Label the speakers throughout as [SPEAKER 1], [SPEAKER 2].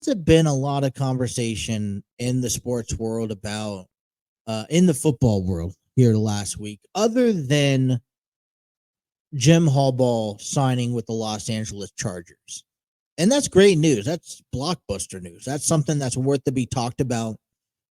[SPEAKER 1] There's been a lot of conversation in the sports world about in the football world here last week, other than Jim Harbaugh signing with the Los Angeles Chargers. And that's great news. That's blockbuster news. That's something that's worth to be talked about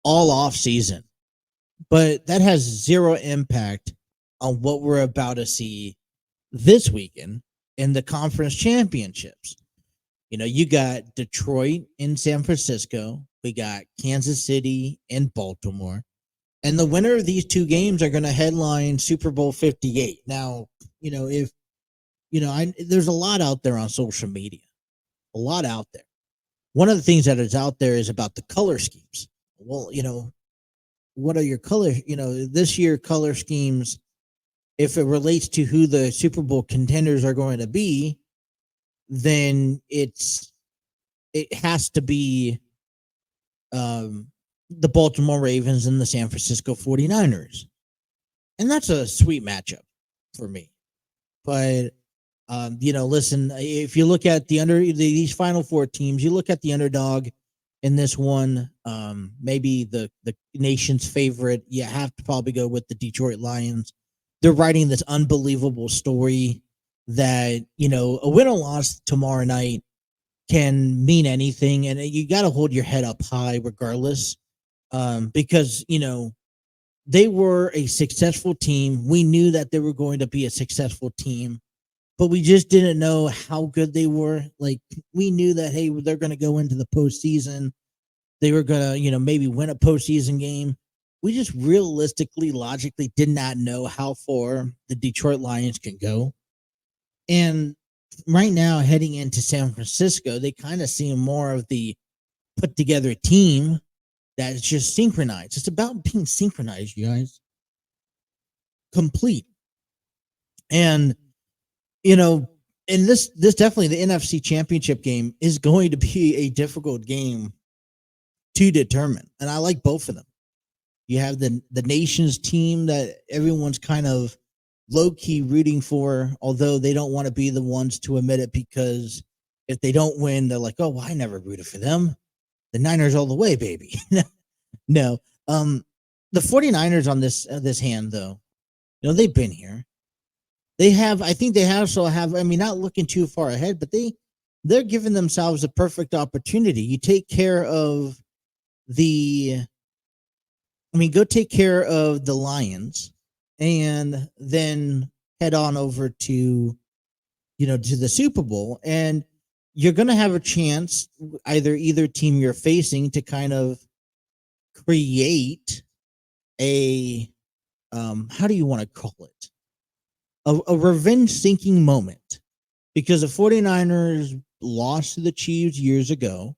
[SPEAKER 1] all off season. But that has zero impact on what we're about to see this weekend in the conference championships. You got Detroit and San Francisco. We got Kansas City and Baltimore. And the winner of these two games are going to headline Super Bowl 58. Now, if there's a lot out there on social media, a lot out there. One of the things that is out there is about the color schemes. Well, what are your colors? This year color schemes, if it relates to who the Super Bowl contenders are going to be, then it has to be the Baltimore Ravens and the San Francisco 49ers. And that's a sweet matchup for me. But listen, if you look at these final four teams, you look at the underdog in this one, maybe the nation's favorite, you have to probably go with the Detroit Lions. They're writing this unbelievable story that, a win or loss tomorrow night can mean anything. And you got to hold your head up high regardless, because, they were a successful team. We knew that they were going to be a successful team, but we just didn't know how good they were. Like, we knew that, hey, they're going to go into the postseason. They were going to, maybe win a postseason game. We just realistically, logically did not know how far the Detroit Lions can go. And right now, heading into San Francisco, they kind of seem more of the put together team that's just synchronized. It's about being synchronized, you guys. Complete. And, and this definitely, the NFC Championship game is going to be a difficult game to determine. And I like both of them. You have the nation's team that everyone's kind of low-key rooting for, although they don't want to be the ones to admit it, because if they don't win, they're like, oh, well, I never rooted for them. The Niners all the way, baby. No. The 49ers on this hand, though, they've been here. I think they also have, not looking too far ahead, but they're giving themselves a perfect opportunity. You take care of go take care of the Lions and then head on over to the Super Bowl, and you're going to have a chance, either team you're facing, to kind of create a how do you want to call it, a revenge sinking moment, because the 49ers lost to the Chiefs years ago.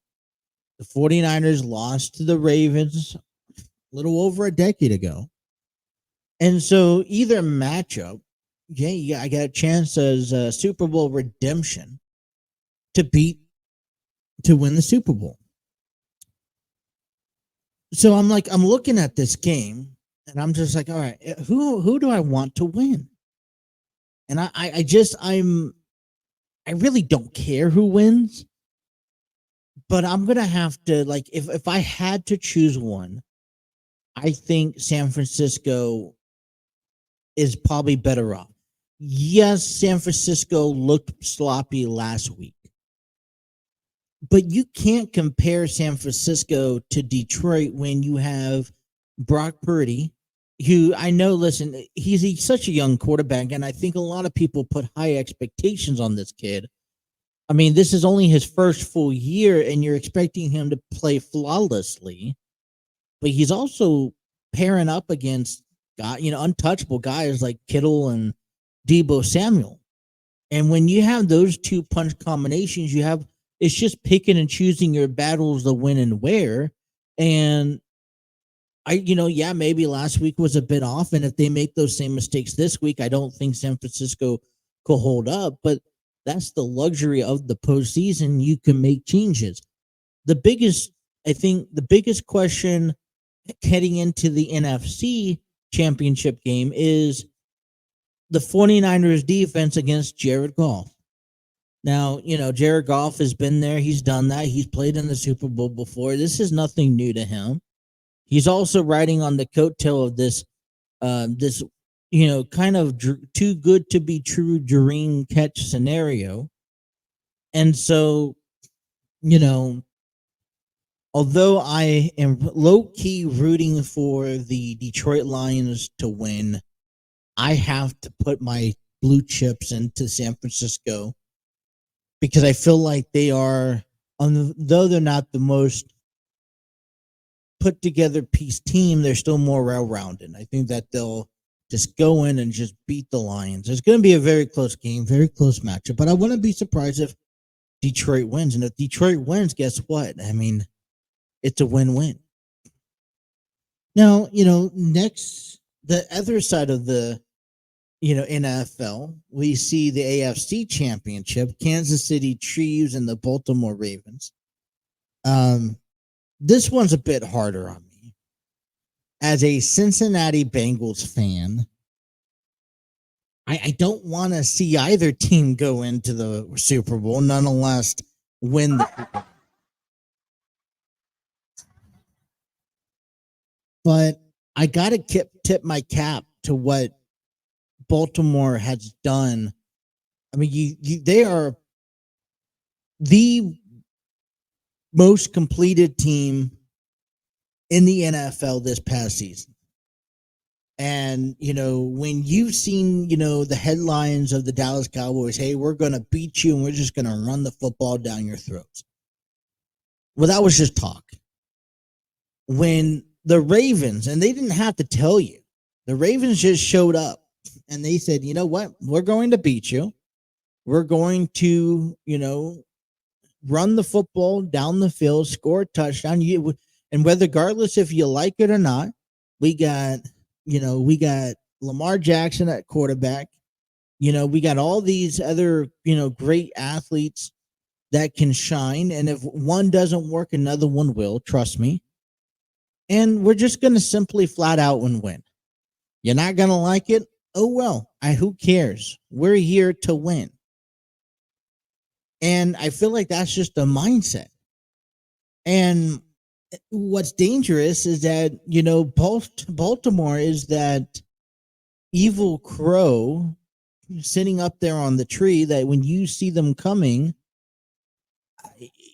[SPEAKER 1] The 49ers lost to the Ravens a little over a decade ago. And so either matchup, I got a chance as a Super Bowl redemption to win the Super Bowl. So I'm looking at this game and I'm just like, all right, who do I want to win? And I really don't care who wins, but I'm going to have to, if I had to choose one, I think San Francisco is probably better off. Yes, San Francisco looked sloppy last week, but you can't compare San Francisco to Detroit when you have Brock Purdy, who I know, listen, he's such a young quarterback, and I think a lot of people put high expectations on this kid. This is only his first full year, and you're expecting him to play flawlessly, but he's also pairing up against untouchable guys like Kittle and Deebo Samuel. And when you have those two punch combinations, it's just picking and choosing your battles to win and where. And maybe last week was a bit off, and if they make those same mistakes this week, I don't think San Francisco could hold up. But that's the luxury of the postseason. You can make changes. The biggest question heading into the NFC Championship game is the 49ers defense against Jared Goff. Now, Jared Goff has been there. He's done that. He's played in the Super Bowl before. This is nothing new to him. He's also riding on the coattail of this kind of too good to be true dream catch scenario. And so, you know, although I am low key rooting for the Detroit Lions to win, I have to put my blue chips into San Francisco because I feel like they are, though they're not the most put together piece team, they're still more well rounded. I think that they'll just go in and just beat the Lions. It's going to be a very close game, very close matchup, but I wouldn't be surprised if Detroit wins. And if Detroit wins, guess what? I mean, it's a win-win. Now, next, the other side of the, NFL, we see the AFC Championship, Kansas City Chiefs and the Baltimore Ravens. This one's a bit harder on me. As a Cincinnati Bengals fan, I don't want to see either team go into the Super Bowl, nonetheless win the Super Bowl. But I got to tip my cap to what Baltimore has done. I mean, they are the most completed team in the NFL this past season. And, when you've seen, the headlines of the Dallas Cowboys, hey, we're going to beat you and we're just going to run the football down your throats. Well, that was just talk. When the Ravens, and they didn't have to tell you, the Ravens just showed up and they said, you know what? We're going to beat you. We're going to, run the football down the field, score a touchdown. And regardless if you like it or not, we got Lamar Jackson at quarterback. We got all these other, great athletes that can shine. And if one doesn't work, another one will, trust me. And we're just going to simply flat out and win. You're not going to like it? Oh, well, who cares? We're here to win. And I feel like that's just a mindset. And what's dangerous is that, Baltimore is that evil crow sitting up there on the tree that when you see them coming,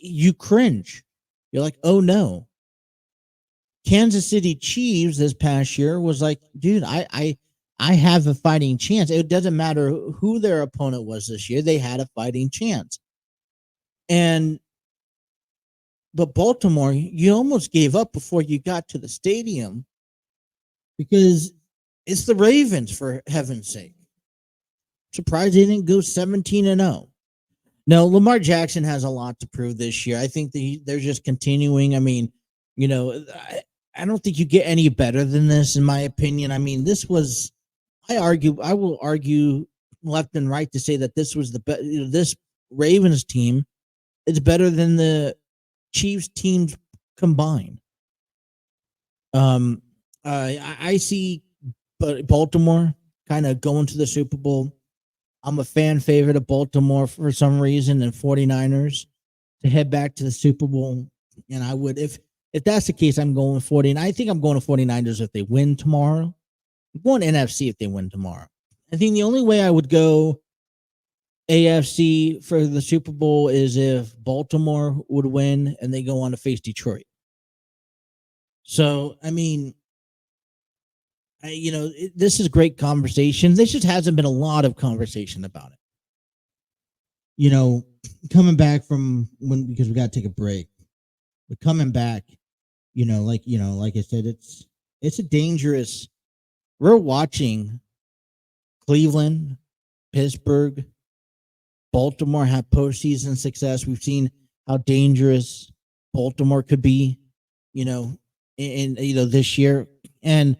[SPEAKER 1] you cringe. You're like, oh no. Kansas City Chiefs this past year was like, dude, I have a fighting chance. It doesn't matter who their opponent was this year. They had a fighting chance. But Baltimore, you almost gave up before you got to the stadium because it's the Ravens, for heaven's sake. Surprised they didn't go 17-0. No, Lamar Jackson has a lot to prove this year. I think they're just continuing. I mean, I don't think you get any better than this, in my opinion. I mean, this was, I will argue left and right to say that this was this Ravens team is better than the Chiefs teams combined. I see Baltimore kind of going to the Super Bowl. I'm a fan favorite of Baltimore for some reason, and 49ers to head back to the Super Bowl. And I would, if that's the case, I'm going 40. And I think I'm going to 49ers if they win tomorrow. I'm going NFC if they win tomorrow. I think the only way I would go AFC for the Super Bowl is if Baltimore would win and they go on to face Detroit. So, I mean, this is great conversation. There just hasn't been a lot of conversation about it. Coming back from because we got to take a break, but coming back, like I said, it's a dangerous. We're watching Cleveland, Pittsburgh, Baltimore have postseason success. We've seen how dangerous Baltimore could be, in this year, and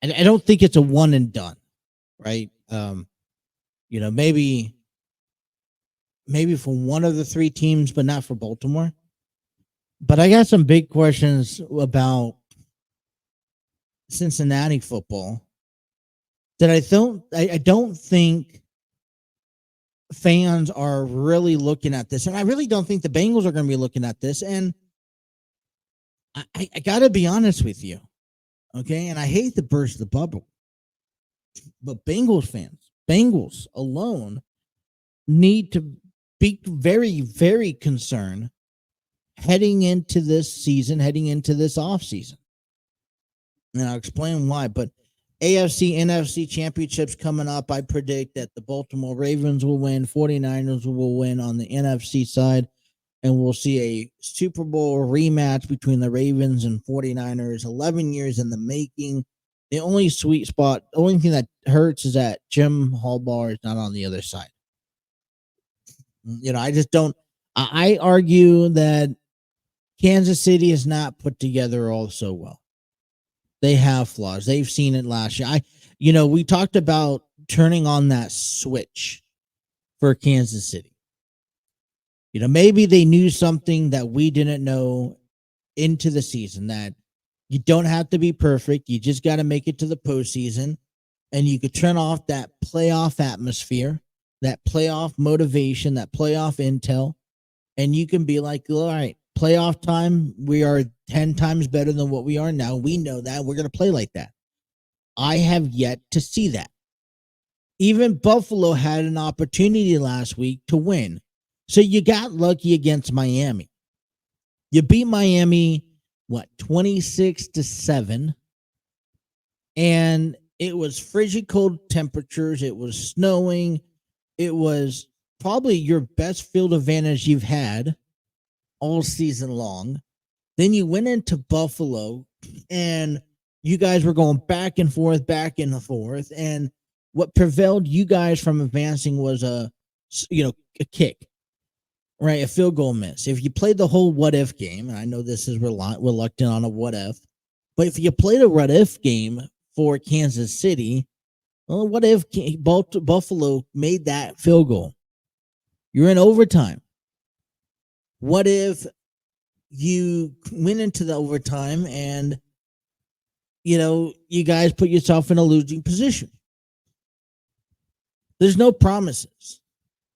[SPEAKER 1] I don't think it's a one and done, right? Maybe for one of the three teams, but not for Baltimore. But I got some big questions about Cincinnati football that I don't think fans are really looking at this, and I really don't think the Bengals are going to be looking at this. And I got to be honest with you, okay? And I hate to burst the bubble, but Bengals fans, Bengals alone, need to be very, very concerned heading into this season, heading into this offseason. And I'll explain why. But AFC, NFC championships coming up. I predict that the Baltimore Ravens will win, 49ers will win on the NFC side, and we'll see a Super Bowl rematch between the Ravens and 49ers, 11 years in the making. The only sweet spot, the only thing that hurts is that Jim Harbaugh is not on the other side. I just don't. I argue that Kansas City is not put together all so well. They have flaws. They've seen it last year. We talked about turning on that switch for Kansas City. Maybe they knew something that we didn't know into the season, that you don't have to be perfect. You just got to make it to the postseason, and you could turn off that playoff atmosphere, that playoff motivation, that playoff intel, and you can be like, all right, playoff time, we are 10 times better than what we are now. We know that. We're going to play like that. I have yet to see that. Even Buffalo had an opportunity last week to win. So you got lucky against Miami. You beat Miami, 26-7. And it was frigid cold temperatures. It was snowing. It was probably your best field advantage you've had all season long. Then you went into Buffalo, and you guys were going back and forth. And what prevailed you guys from advancing was a kick, right? A field goal miss. If you played the whole what if game, and I know this is reluctant on a what if, but if you played a what if game for Kansas City, well, what if Buffalo made that field goal? You're in overtime. What if you went into the overtime and, you guys put yourself in a losing position? There's no promises.